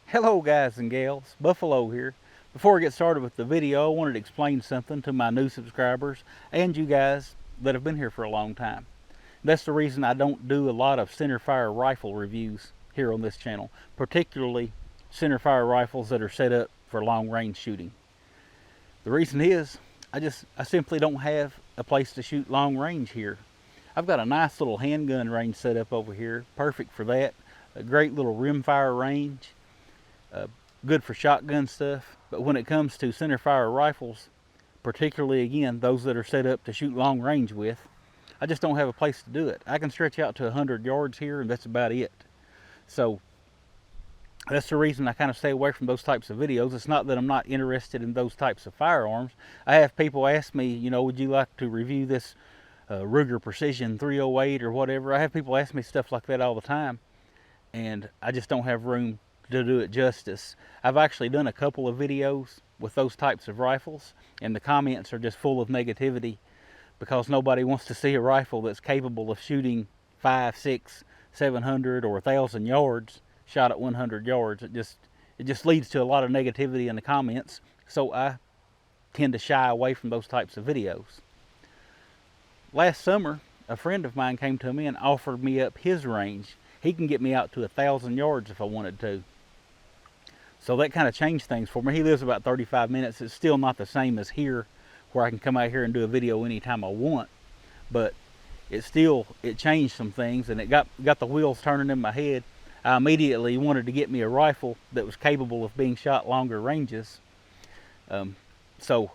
Hello guys and gals, Buffalo here. Before we get started with the video, I wanted to explain something to my new subscribers and you guys that have been here for a long time. That's the reason I don't do a lot of centerfire rifle reviews here on this channel, particularly centerfire rifles that are set up for long range shooting. The reason is I simply don't have a place to shoot long range here. I've got a nice little handgun range set up over here, perfect for that. A great little rimfire range. Good for shotgun stuff, but when it comes to centerfire rifles, particularly again those that are set up to shoot long range with, I just don't have a place to do it. I can stretch out to 100 yards here and that's about it. So that's the reason I kind of stay away from those types of videos. It's not that I'm not interested in those types of firearms. I have people ask me, you know, would you like to review this Ruger Precision 308 or whatever. I have people ask me stuff like that all the time, and I just don't have room to do it justice. I've actually done a couple of videos with those types of rifles, and the comments are just full of negativity because nobody wants to see a rifle that's capable of shooting 500, 600, 700 or 1,000 yards shot at 100 yards. It just leads to a lot of negativity in the comments, so I tend to shy away from those types of videos. Last summer, a friend of mine came to me and offered me up his range. He can get me out to 1,000 yards if I wanted to. So that kind of changed things for me. He lives about 35 minutes. It's still not the same as here, where I can come out here and do a video anytime I want. But it changed some things, and it got the wheels turning in my head. I immediately wanted to get me a rifle that was capable of being shot longer ranges. So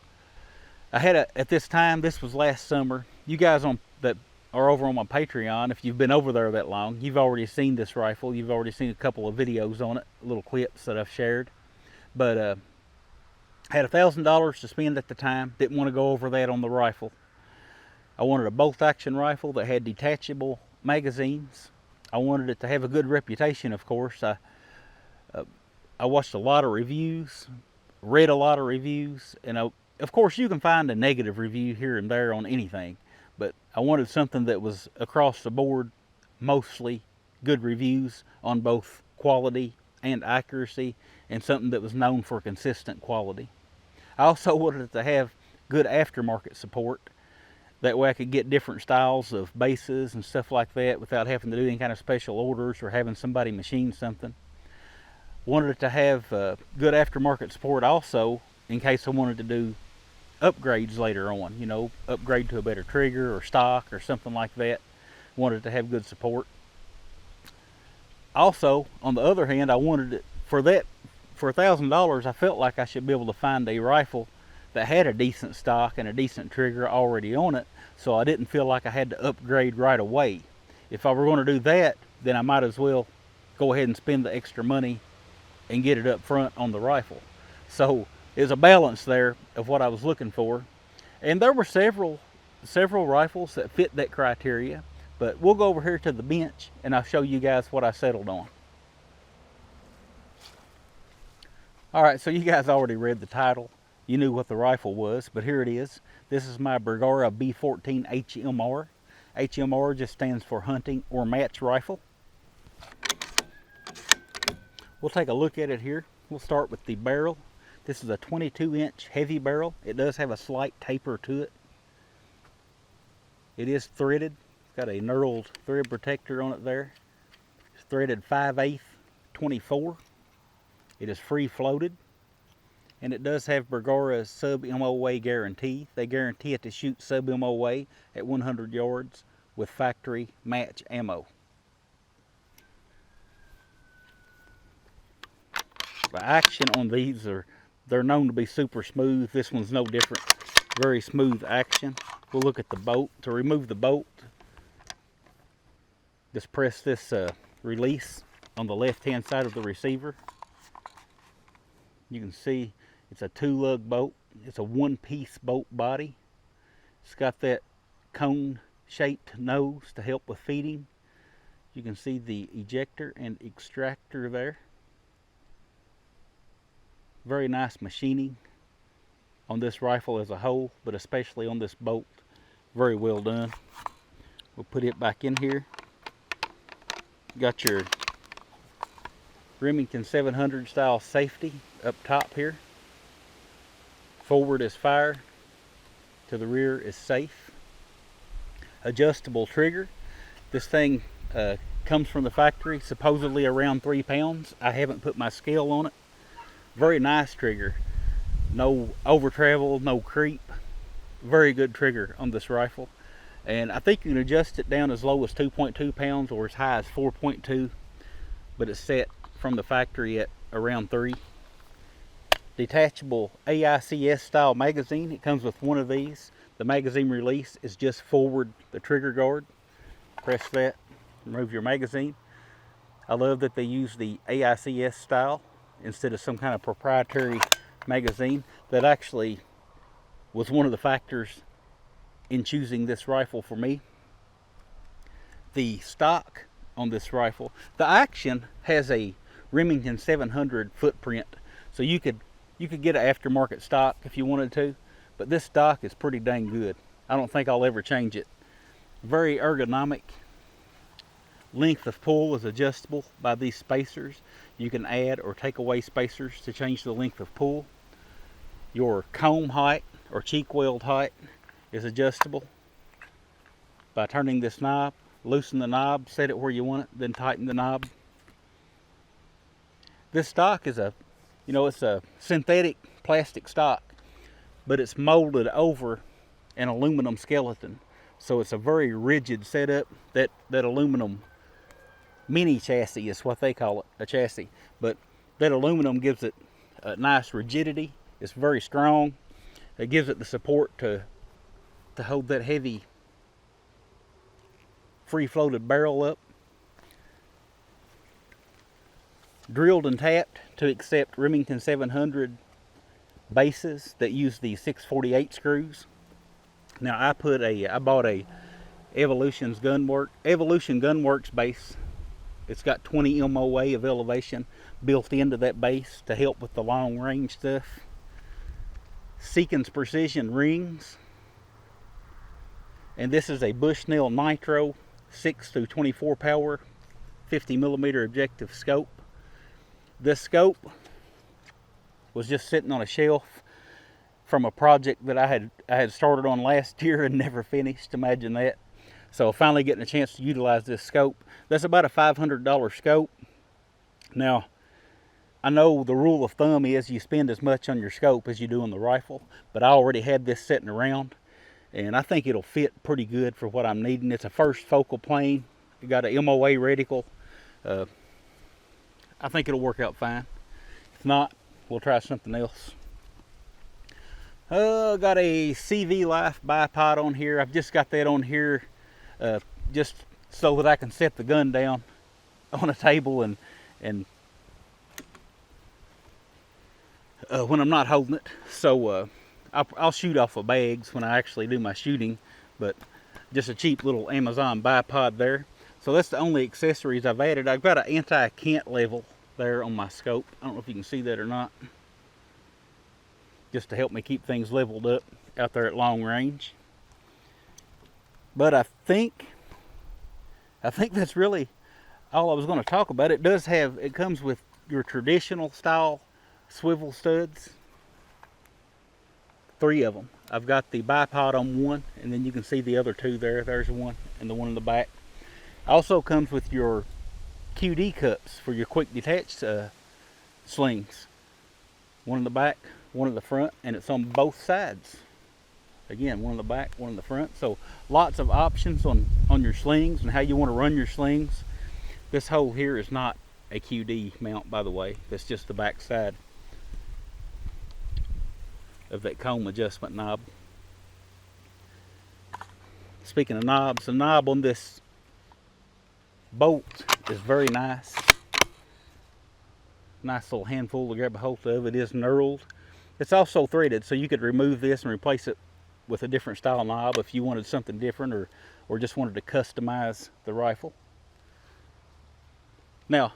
I had at this time, this was last summer. You guys that are over on my Patreon, if you've been over there that long, you've already seen this rifle. You've already seen a couple of videos on it, little clips that I've shared. But I had $1,000 to spend at the time. Didn't want to go over that on the rifle. I wanted a bolt action rifle that had detachable magazines. I wanted it to have a good reputation, of course. I watched a lot of reviews, read a lot of reviews, and of course you can find a negative review here and there on anything. But I wanted something that was across the board, mostly good reviews on both quality and accuracy, and something that was known for consistent quality. I also wanted it to have good aftermarket support. That way I could get different styles of bases and stuff like that without having to do any kind of special orders or having somebody machine something. Wanted it to have good aftermarket support also in case I wanted to do upgrades later on, you know, upgrade to a better trigger or stock or something like that. Wanted to have good support. Also, on the other hand, I wanted it for $1,000. I felt like I should be able to find a rifle that had a decent stock and a decent trigger already on it, so I didn't feel like I had to upgrade right away. If I were going to do that, then I might as well go ahead and spend the extra money and get it up front on the rifle. So there's a balance there of what I was looking for, and there were several rifles that fit that criteria. But we'll go over here to the bench and I'll show you guys what I settled on. Alright, so you guys already read the title. You knew what the rifle was, but here it is. This is my Bergara B14 HMR. HMR just stands for hunting or match rifle. We'll take a look at it here. We'll start with the barrel. This is a 22-inch heavy barrel. It does have a slight taper to it. It is threaded. It's got a knurled thread protector on it there. It's threaded 5/8 24. It is free floated. And it does have Bergara's sub-MOA guarantee. They guarantee it to shoot sub-MOA at 100 yards with factory match ammo. The action on these they're known to be super smooth. This one's no different. Very smooth action. We'll look at the bolt. To remove the bolt, just press this release on the left-hand side of the receiver. You can see it's a 2-lug bolt. It's a 1-piece bolt body. It's got that cone-shaped nose to help with feeding. You can see the ejector and extractor there. Very nice machining on this rifle as a whole, but especially on this bolt. Very well done. We'll put it back in here. Got your Remington 700 style safety up top here. Forward is fire, to the rear is safe. Adjustable trigger. This thing comes from the factory, supposedly around 3 pounds. I haven't put my scale on it. Very nice trigger. No over travel, no creep. Very good trigger on this rifle. And I think you can adjust it down as low as 2.2 pounds or as high as 4.2, but it's set from the factory at around 3. Detachable AICS style magazine. It comes with one of these. The magazine release is just forward the trigger guard. Press that, remove your magazine. I love that they use the AICS style instead of some kind of proprietary magazine. That actually was one of the factors in choosing this rifle for me. The stock on this rifle, the action has a Remington 700 footprint, so you could get an aftermarket stock if you wanted to, but this stock is pretty dang good. I don't think I'll ever change it. Very ergonomic. Length of pull is adjustable by these spacers. You can add or take away spacers to change the length of pull. Your comb height or cheek weld height is adjustable by turning this knob. Loosen the knob, set it where you want it, then tighten the knob. This stock is it's a synthetic plastic stock, but it's molded over an aluminum skeleton. So it's a very rigid setup. That aluminum mini chassis is what they call it, a chassis. But that aluminum gives it a nice rigidity. It's very strong. It gives it the support to hold that heavy free-floated barrel up. Drilled and tapped to accept Remington 700 bases that use the 648 screws. Now I bought a Evolution Gunworks base. It's got 20 MOA of elevation built into that base to help with the long range stuff. Seekins Precision rings. And this is a Bushnell Nitro 6 through 24 power 50mm objective scope. This scope was just sitting on a shelf from a project that I had started on last year and never finished. Imagine that. So finally getting a chance to utilize this scope. That's about a $500 scope. Now, I know the rule of thumb is you spend as much on your scope as you do on the rifle, but I already had this sitting around, and I think it'll fit pretty good for what I'm needing. It's a first focal plane. It got a MOA reticle. I think it'll work out fine. If not, we'll try something else. Got a CV Life bipod on here. I've just got that on here just so that I can set the gun down on a table and when I'm not holding it. So I'll shoot off of bags when I actually do my shooting, but just a cheap little Amazon bipod there. So that's the only accessories I've added. I've got an anti-cant level there on my scope. I don't know if you can see that or not. Just to help me keep things leveled up out there at long range. But I think that's really all I was going to talk about. It comes with your traditional style swivel studs. 3 of them. I've got the bipod on one, and then you can see the other 2 there. There's one and the one in the back. Also comes with your QD cups for your quick detached slings. One in the back, one in the front, and it's on both sides. Again, one in the back, one in the front. So lots of options on your slings and how you want to run your slings. This hole here is not a QD mount, by the way. That's just the back side of that comb adjustment knob. Speaking of knobs, the knob on this bolt is very nice. Nice little handful to grab a hold of. It is knurled. It's also threaded, so you could remove this and replace it with a different style knob if you wanted something different or just wanted to customize the rifle. Now,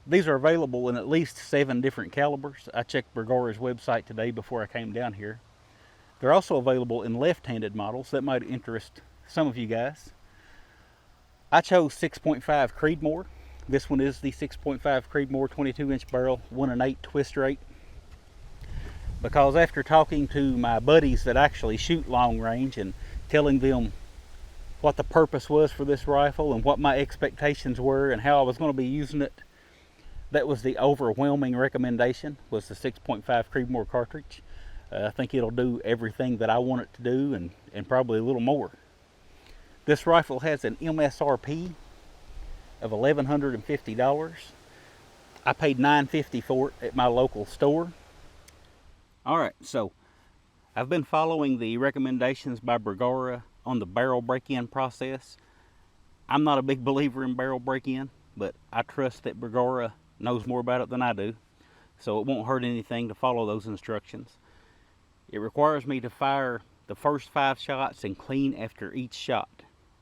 these are available in at least 7 different calibers. I checked Bergara's website today before I came down here. They're also available in left-handed models. That might interest some of you guys. I chose 6.5 Creedmoor. This one is the 6.5 Creedmoor 22-inch barrel, 1 1/8 twist rate. Because after talking to my buddies that actually shoot long range and telling them what the purpose was for this rifle and what my expectations were and how I was going to be using it, that was the overwhelming recommendation, was the 6.5 Creedmoor cartridge. I think it'll do everything that I want it to do and probably a little more. This rifle has an MSRP of $1,150. I paid $9.50 for it at my local store. Alright, so I've been following the recommendations by Bergara on the barrel break-in process. I'm not a big believer in barrel break-in, but I trust that Bergara knows more about it than I do, so it won't hurt anything to follow those instructions. It requires me to fire the first 5 shots and clean after each shot.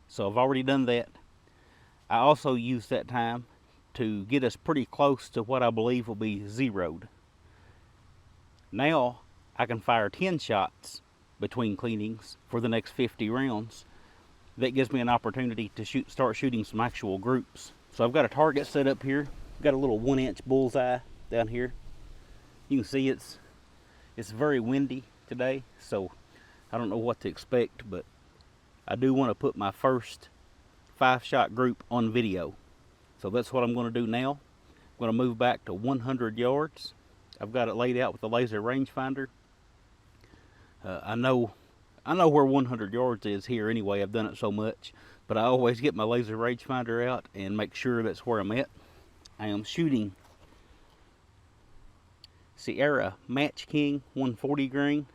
So I've already done that. I also used that time to get us pretty close to what I believe will be zeroed. Now I can fire 10 shots between cleanings for the next 50 rounds. That gives me an opportunity to start shooting some actual groups. So I've got a target set up here. I've got a little 1-inch bullseye down here. You can see it's very windy today, so I don't know what to expect, but I do want to put my first 5-shot group on video. So that's what I'm going to do now. I'm going to move back to 100 yards. I've got it laid out with the laser rangefinder. I know where 100 yards is here anyway. I've done it so much, but I always get my laser rangefinder out and make sure that's where I'm at. I am shooting Sierra Match King 140 grain.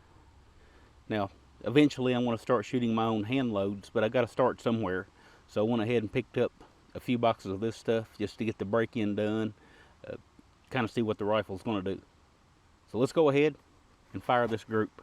Now, eventually I'm going to start shooting my own hand loads, but I got to start somewhere. So I went ahead and picked up a few boxes of this stuff just to get the break-in done, kind of see what the rifle's going to do. So let's go ahead and fire this group.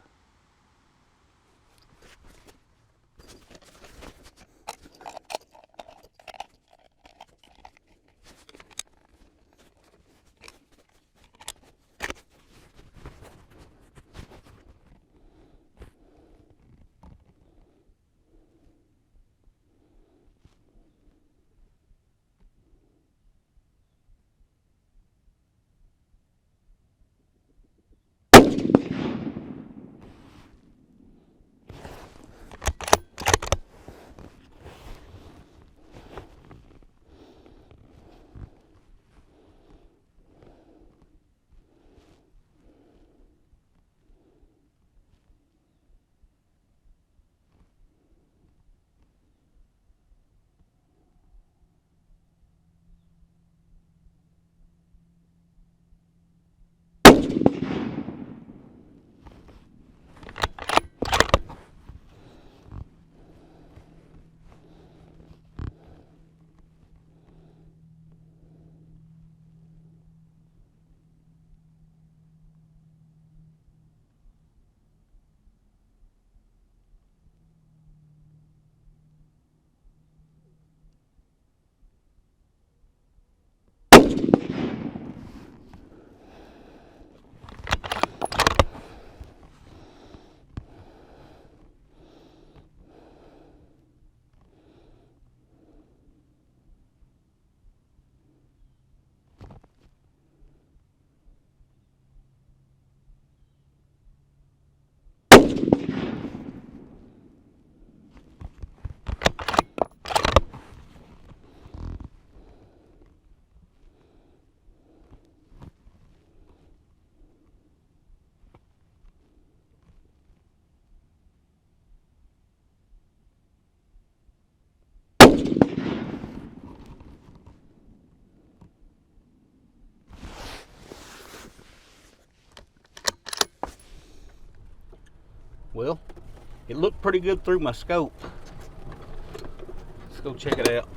Well, it looked pretty good through my scope. Let's go check it out.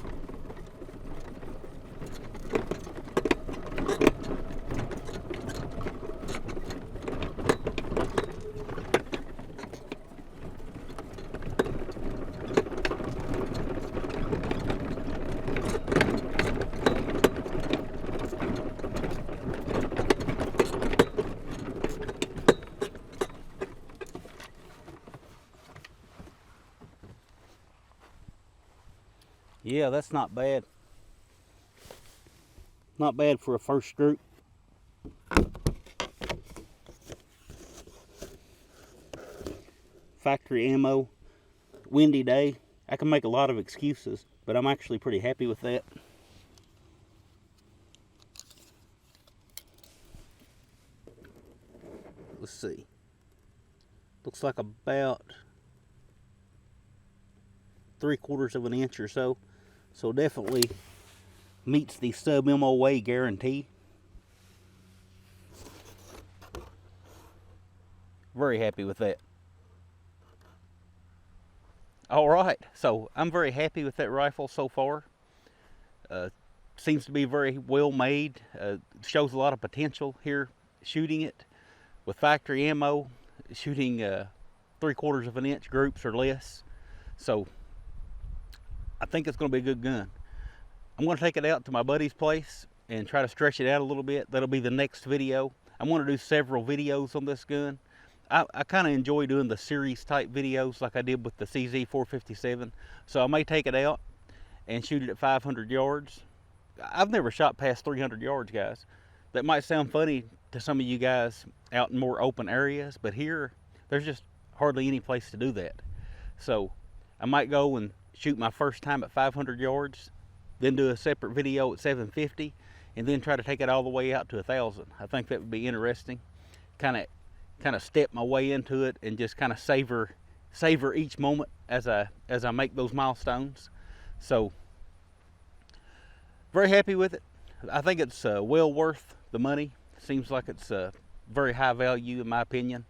Yeah, that's not bad. Not bad for a first group. Factory ammo. Windy day. I can make a lot of excuses, but I'm actually pretty happy with that. Let's see. Looks like about 3/4 of an inch or so. So definitely meets the sub MOA guarantee. Very happy with that. Alright, so I'm very happy with that rifle so far. Seems to be very well made. Shows a lot of potential here shooting it with factory ammo, shooting 3/4 of an inch groups or less. So I think it's going to be a good gun. I'm going to take it out to my buddy's place and try to stretch it out a little bit. That'll be the next video. I'm going to do several videos on this gun. I kind of enjoy doing the series type videos like I did with the CZ457. So I may take it out and shoot it at 500 yards. I've never shot past 300 yards, guys. That might sound funny to some of you guys out in more open areas, but here there's just hardly any place to do that. So I might go and shoot my first time at 500 yards, then do a separate video at 750, and then try to take it all the way out to 1,000. I think that would be interesting. Kind of step my way into it and just kind of savor each moment as I make those milestones. So very happy with it. I think it's well worth the money. Seems like it's very high value in my opinion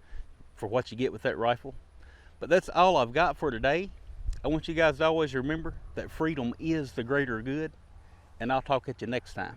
for what you get with that rifle. But that's all I've got for today. I want you guys to always remember that freedom is the greater good, and I'll talk at you next time.